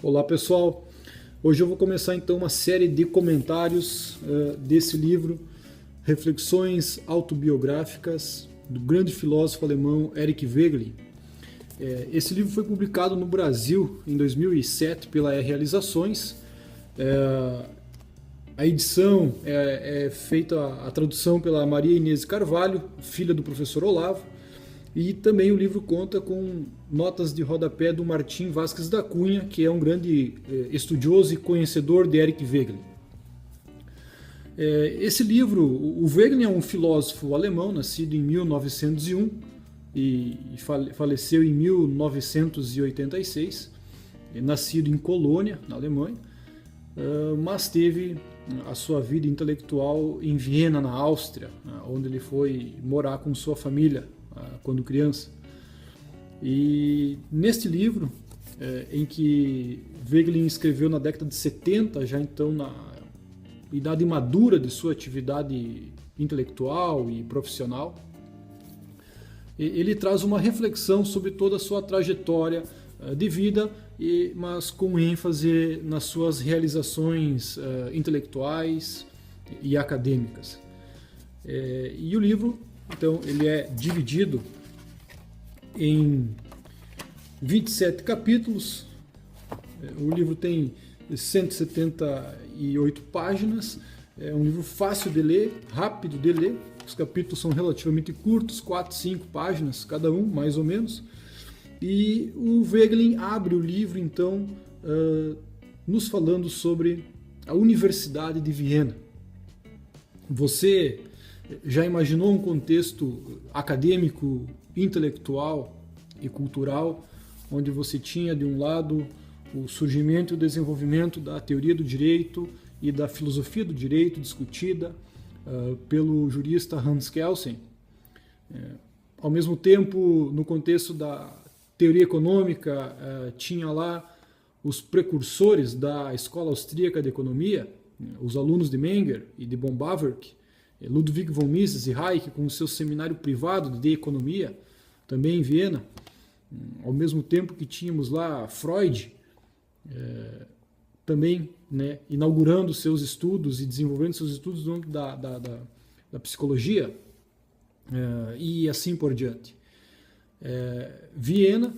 Olá pessoal, hoje eu vou começar então uma série de comentários desse livro, Reflexões Autobiográficas, do grande filósofo alemão Eric Wegelin. Esse livro foi publicado no Brasil em 2007 pela Realizações. A edição é feita, a tradução pela Maria Inês Carvalho, filha do professor Olavo, e também o livro conta com notas de rodapé do Martim Vázquez da Cunha, que é um grande estudioso e conhecedor de Eric Wegelin. Esse livro, o Wegelin é um filósofo alemão, nascido em 1901 e faleceu em 1986, nascido em Colônia, na Alemanha, mas teve a sua vida intelectual em Viena, na Áustria, onde ele foi morar com sua família quando criança. E neste livro, em que Wegelin escreveu na década de 70, já então na idade madura de sua atividade intelectual e profissional, ele traz uma reflexão sobre toda a sua trajetória de vida, mas com ênfase nas suas realizações intelectuais e acadêmicas. E o livro, então, ele é dividido em 27 capítulos. O livro tem 178 páginas. É um livro fácil de ler, rápido de ler. Os capítulos são relativamente curtos, 4, 5 páginas cada um, mais ou menos. E o Wegelin abre o livro, então, nos falando sobre a Universidade de Viena. Você já imaginou um contexto acadêmico, intelectual e cultural, onde você tinha, de um lado, o surgimento e o desenvolvimento da teoria do direito e da filosofia do direito discutida pelo jurista Hans Kelsen. Ao mesmo tempo, no contexto da teoria econômica, tinha lá os precursores da Escola Austríaca de Economia, os alunos de Menger e de von Bawerk, Ludwig von Mises e Hayek, com o seu seminário privado de economia, também em Viena, ao mesmo tempo que tínhamos lá Freud, também, né, inaugurando seus estudos e desenvolvendo seus estudos no âmbito da psicologia, e assim por diante. Viena,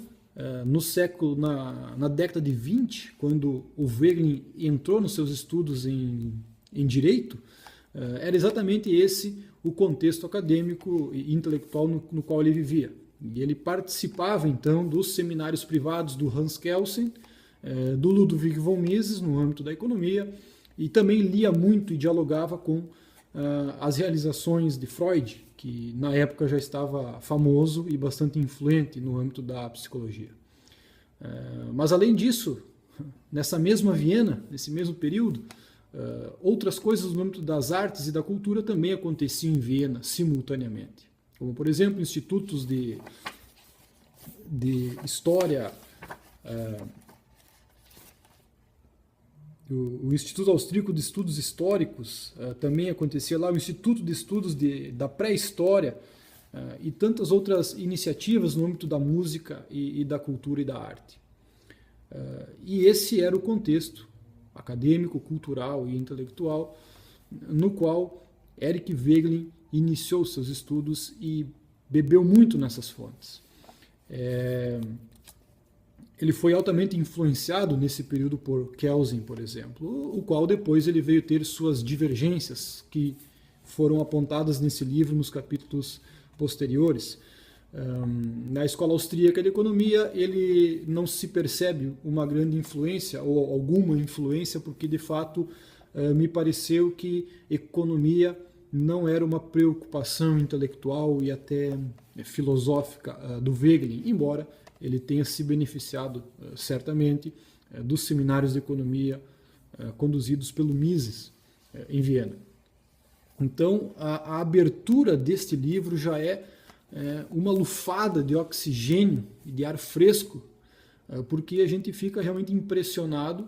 na década de 20, quando o Wegelin entrou nos seus estudos em direito, era exatamente esse o contexto acadêmico e intelectual no qual ele vivia. E ele participava, então, dos seminários privados do Hans Kelsen, do Ludwig von Mises, no âmbito da economia, e também lia muito e dialogava com as realizações de Freud, que na época já estava famoso e bastante influente no âmbito da psicologia. Mas, além disso, nessa mesma Viena, nesse mesmo período, outras coisas no âmbito das artes e da cultura também aconteciam em Viena simultaneamente, como, por exemplo, institutos de história. O Instituto Austríaco de Estudos Históricos também acontecia lá, o Instituto de Estudos da Pré-História, e tantas outras iniciativas no âmbito da música e da cultura e da arte. E esse era o contexto acadêmico, cultural e intelectual no qual Eric Wegelin iniciou seus estudos e bebeu muito nessas fontes. Ele foi altamente influenciado nesse período por Kelsen, por exemplo, o qual depois ele veio ter suas divergências, que foram apontadas nesse livro nos capítulos posteriores. Na Escola Austríaca de Economia, ele não se percebe uma grande influência, ou alguma influência, porque de fato me pareceu que economia não era uma preocupação intelectual e até filosófica do Wegelin, embora ele tenha se beneficiado certamente dos seminários de economia conduzidos pelo Mises em Viena. Então, a abertura deste livro já é uma lufada de oxigênio e de ar fresco, porque a gente fica realmente impressionado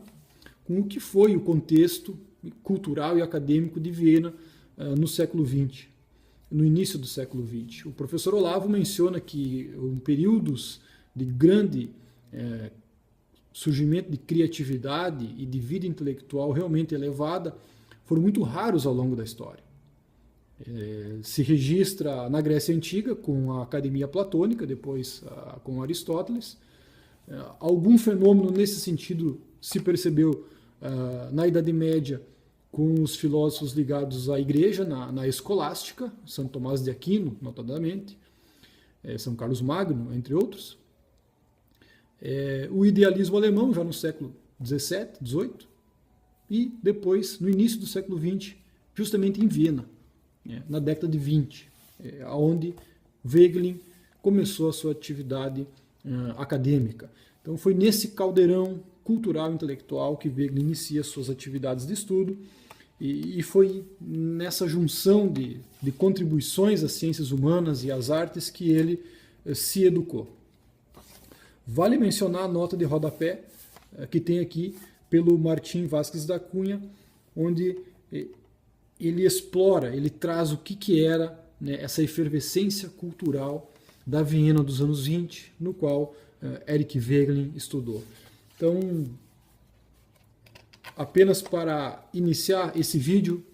com o que foi o contexto cultural e acadêmico de Viena no século XX, no início do século XX. O professor Olavo menciona que em períodos de grande surgimento de criatividade e de vida intelectual realmente elevada foram muito raros ao longo da história. Se registra na Grécia Antiga com a Academia Platônica, depois com Aristóteles. Algum fenômeno nesse sentido se percebeu na Idade Média com os filósofos ligados à Igreja, na Escolástica, São Tomás de Aquino, notadamente, São Carlos Magno, entre outros. O idealismo alemão, já no século XVII, XVIII, e depois, no início do século XX, justamente em Viena, na década de 20, onde Wegelin começou a sua atividade acadêmica. Então foi nesse caldeirão cultural e intelectual que Wegelin inicia suas atividades de estudo, e foi nessa junção de contribuições às ciências humanas e às artes que ele se educou. Vale mencionar a nota de rodapé que tem aqui pelo Martim Vázquez da Cunha, onde ele explora, ele traz o que era, né, essa efervescência cultural da Viena dos anos 20, no qual Eric Wegelin estudou. Então, apenas para iniciar esse vídeo,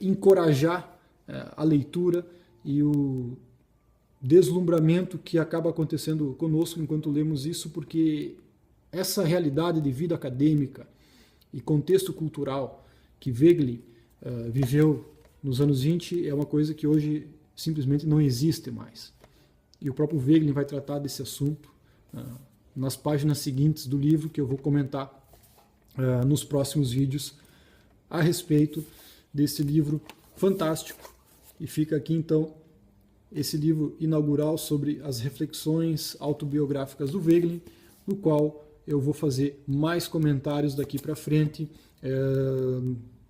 encorajar a leitura e o deslumbramento que acaba acontecendo conosco enquanto lemos isso, porque essa realidade de vida acadêmica e contexto cultural que Wegelin viveu nos anos 20 é uma coisa que hoje simplesmente não existe mais. E o próprio Wegelin vai tratar desse assunto nas páginas seguintes do livro, que eu vou comentar nos próximos vídeos a respeito desse livro fantástico. E fica aqui então esse livro inaugural sobre as reflexões autobiográficas do Wegelin, no qual eu vou fazer mais comentários daqui para frente,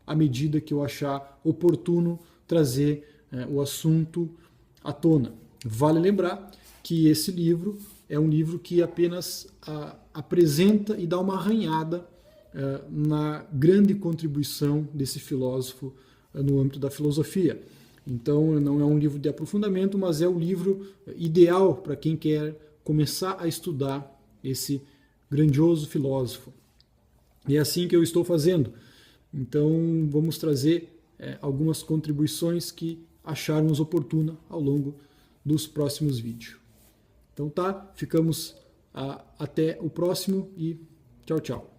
à medida que eu achar oportuno trazer o assunto à tona. Vale lembrar que esse livro é um livro que apenas apresenta e dá uma arranhada na grande contribuição desse filósofo no âmbito da filosofia. Então, não é um livro de aprofundamento, mas é o livro ideal para quem quer começar a estudar esse grandioso filósofo. E é assim que eu estou fazendo. Então, vamos trazer algumas contribuições que acharmos oportuna ao longo dos próximos vídeos. Então ficamos até o próximo e tchau, tchau.